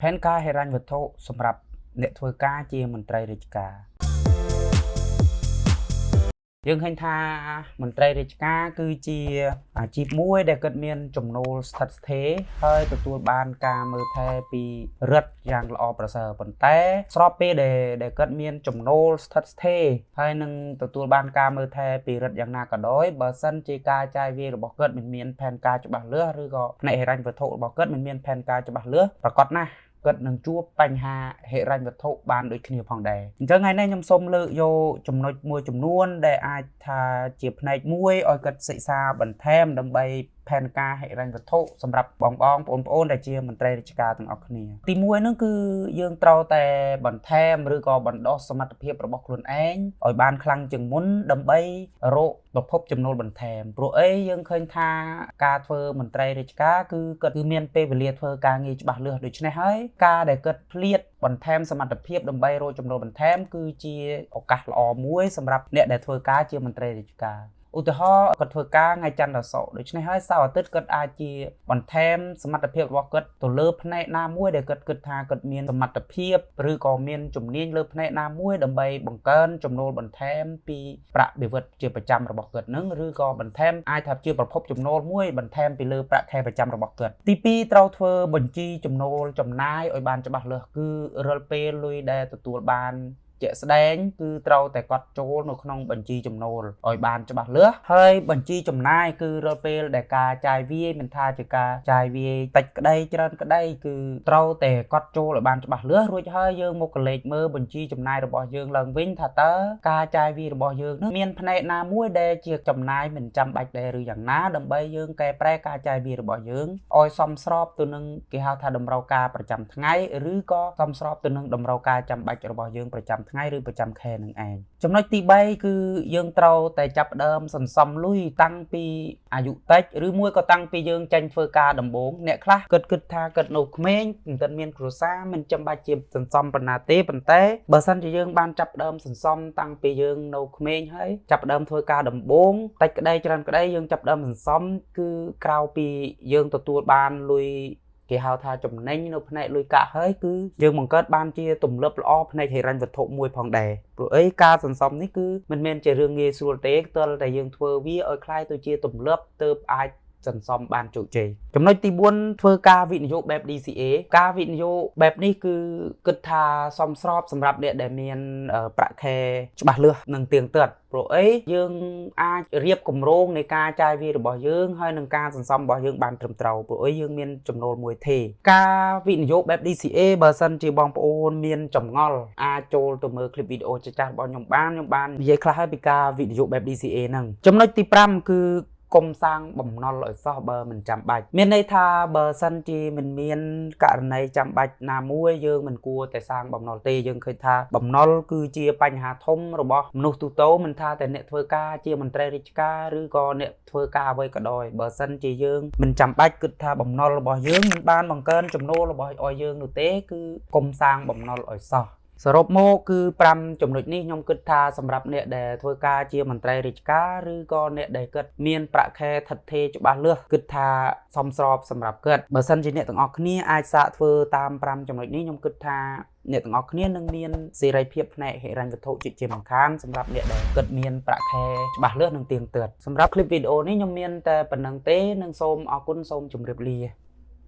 แผนการហិរញ្ញវត្ថុសម្រាប់អ្នកធ្វើការជាមន្ត្រីរាជការយើងឃើញថាមន្ត្រីរាជការគឺជាអាជីពមួយដែលគាត់មានចំណូលស្ថិតស្ថេរហើយទទួលបានការមើលថែពីរដ្ឋយ៉ាងល្អប្រសើរប៉ុន្តែស្របពេលដែលគាត់មានចំណូលស្ថិតស្ថេរហើយនឹងទទួលបានការមើលថែពីរដ្ឋយ៉ាងណាក៏ដោយបើសិនជាការចាយវាយរបស់គាត់មិនមានផែនការច្បាស់លាស់ឬក៏ផ្នែកហិរញ្ញវត្ថុរបស់គាត់មិនមានផែនការច្បាស់លាស់ប្រកបណាស់គាត់នឹងជួបបញ្ហាហិរញ្ញវត្ថុបានដូចគ្នាផងដែរអញ្ចឹងថ្ងៃនេះខ្ញុំសូមលើកយកចំណុចមួយចំនួនដែលអាចថាជាផ្នែកមួយឲ្យគាត់សិក្សាបន្ថែមដើម្បីផែនការហិរញ្ញវត្ថុសម្រាប់បងប្អូនដែលជាមន្ត្រីរាជការទាំងអស់គ្នាទី1ហ្នឹងគឺយើងត្រូវតែបន្ថែមឬក៏បណ្ដុះសមត្ថភាពរបស់ខ្លួនឯងឲ្យបានខ្លាំងជាងមុនដើម្បីរកប្រភពចំណូលបន្ថែមព្រោះអីយើងឃើញថាការធ្វើមន្ត្រីរាជការគឺគាត់គឺមានពេលវេលាធ្វើការងារច្បាស់លាស់ដូច្នេះហើយការដែលគាត់ភ្លាតបន្ថែមសមត្ថភាពដើម្បីរកចំណូលបន្ថែមគឺជាឱកាសល្អមួយសម្រាប់អ្នកដែលធ្វើការជាមន្ត្រីរាជការឧទាហរណ៍គាត់ធ្វើការថ្ងៃច័ន្ទដល់សុក្រដូច្នេះហើយសៅរ៍អាទិត្យគាត់អាចជាបន្ថែមសមត្ថភាពរបស់គាត់ទៅលើផ្នែកណាមួយដែលគាត់គិតថាគាត់មានសមត្ថភាពឬក៏មានជំនាញលើផ្នែកណាមួយដើម្បីបង្កើនចំណូលបន្ថែមពីប្រាក់បៀវត្សជាប្រចាំរបស់គាត់នឹងឬក៏បន្ថែមអាចថាជាប្រភពចំណូលមួយបន្ថែមពីលើប្រាក់ខែប្រចាំរបស់គាត់ទី2ត្រូវធ្វើបញ្ជីចំណូលចំណាយឲ្យបានច្បាស់លាស់គឺរាល់ពេលលុយដែលទទួលបានជាក់ស្ដែងគឺត្រូវតែកត់ចូលនៅក្នុងបញ្ជីចំណូលឲ្យបានច្បាស់លាស់ហើយបញ្ជីចំណាយគឺរាល់ពេលដែលការចាយវាយមិនថាជាការចាយវាយតិចក្តីច្រើនក្តីគឺត្រូវតែកត់ចូលឲ្យបានច្បាស់លាស់រួចហើយយើងមកកលេចមើលបញ្ជីចំណាយរបស់យើងឡើងវិញថាតើការចាយវាយរបស់យើងនោះមានផ្នែកណាមួយដែលជាចំណាយមិនចាំបាច់ដែរឬយ៉ាងណាដើម្បីយើងកែប្រែការចាយវាយរបស់យើងឲ្យសមស្របទៅនឹងគេហៅថាតម្រូវការប្រចាំថ្ងៃឬក៏សមស្របទៅនឹងតម្រូវការចាំបាច់របស់យើងប្រចាំថ្ងៃឬប្រចាំខែនឹងឯងចំណុចទី3គឺយើងត្រូវតែចាប់ផ្ដើមសន្សំលុយតាំងពីអាយុតិចឬមួយក៏តាំងពីយើងចេញធ្វើការដំបូងអ្នកខ្លះគិតថាគិតនៅក្មេងមិនទាន់មានគ្រួសារមិនចាំបាច់ជាសន្សំប៉ុណ្ណាទេប៉ុន្តែបើសិនជាយើងបានចាប់ផ្ដើមសន្សំតាំងពីយើងនៅក្មេងហើយចាប់ផ្ដើមធ្វើការដំបូងតិចក្ដីច្រើនក្ដីយើងចាប់ផ្ដើមសន្សំគឺក្រៅពីយើងទទួលបានលុយគេហៅថាចំណេញនៅផ្នែកលុយកាក់ហើយគឺយើងបង្កើតបានជាទម្លាប់ល្អផ្នែកហិរញ្ញវត្ថុមួយផងដែរព្រោះអីការសន្សំនេះគឺមិនមែនជារឿងងាយស្រួលទេទើបតែយើងធ្វើវាឲ្យคล้ายទៅជាទម្លាប់ទើបអាចសន្សំបានជោគជ័យចំណុចទី4ធ្វើការវិនិយោគបែប DCA ការវិនិយោគបែបនេះគឺគិតថាសមស្របសម្រាប់អ្នកដែលមានប្រាក់ខែច្បាស់លាស់និងទៀងទាត់ព្រោះអីយើងអាចរៀបគម្រោងនៃការចាយវាយរបស់យើងហើយនឹងការសន្សំរបស់យើងបានត្រឹមត្រូវព្រោះអីយើងមានចំណូលមួយទេការវិនិយោគបែប DCA បើសិនជាបងប្អូនមានចម្ងល់អាចចូលទៅមើល clip វីដេអូចាស់ៗរបស់ខ្ញុំបាននិយាយខ្លះហើយពីការវិនិយោគបែប DCA ហ្នឹងចំណុចទី5គឺកុំសាងបំណុលឲ្យសោះបើមិនចាំបាច់មានន័យថាបើសិនជាមិនមានករណីចាំបាច់ណាមួយយើងមិនគួរតែសាងបំណុលទេយើងឃើញថាបំណុលគឺជាបញ្ហាធំរបស់មនុស្សទូទៅមិនថាតែអ្នកធ្វើការជាមន្ត្រីរាជការឬក៏អ្នកធ្វើការអ្វីក៏ដោយបើសិនជាយើងមិនចាំបាច់គិតថាបំណុលរបស់យើងមិនបានបង្កើនចំណូលរបស់ឲ្យយើងនោះទេគឺកុំសាងបំណុលឲ្យសោះសរុបមកគឺ5ចំណុចនេះខ្ញុំគិតថាសម្រាប់អ្នកដែលធ្វើការជាមន្ត្រីរាជការឬក៏អ្នកដែលគិតមានប្រាក់ខែថិតថេរច្បាស់លាស់គិតថាសមស្របសម្រាប់គិតបើសិនជាអ្នកទាំងអស់គ្នាអាចសាកធ្វើតាម5ចំណុចនេះខ្ញុំគិតថាអ្នកទាំងអស់គ្នានឹងមានសេរីភាពផ្នែកហិរញ្ញវត្ថុជាមិនខានសម្រាប់អ្នកដែលគិតមានប្រាក់ខែច្បាស់លាស់និងទៀងទាត់សម្រាប់คลิปវីដេអូនេះខ្ញុំមានតែប៉ុណ្្នឹងទេនិងសូមអរគុណសូមជម្រាបលា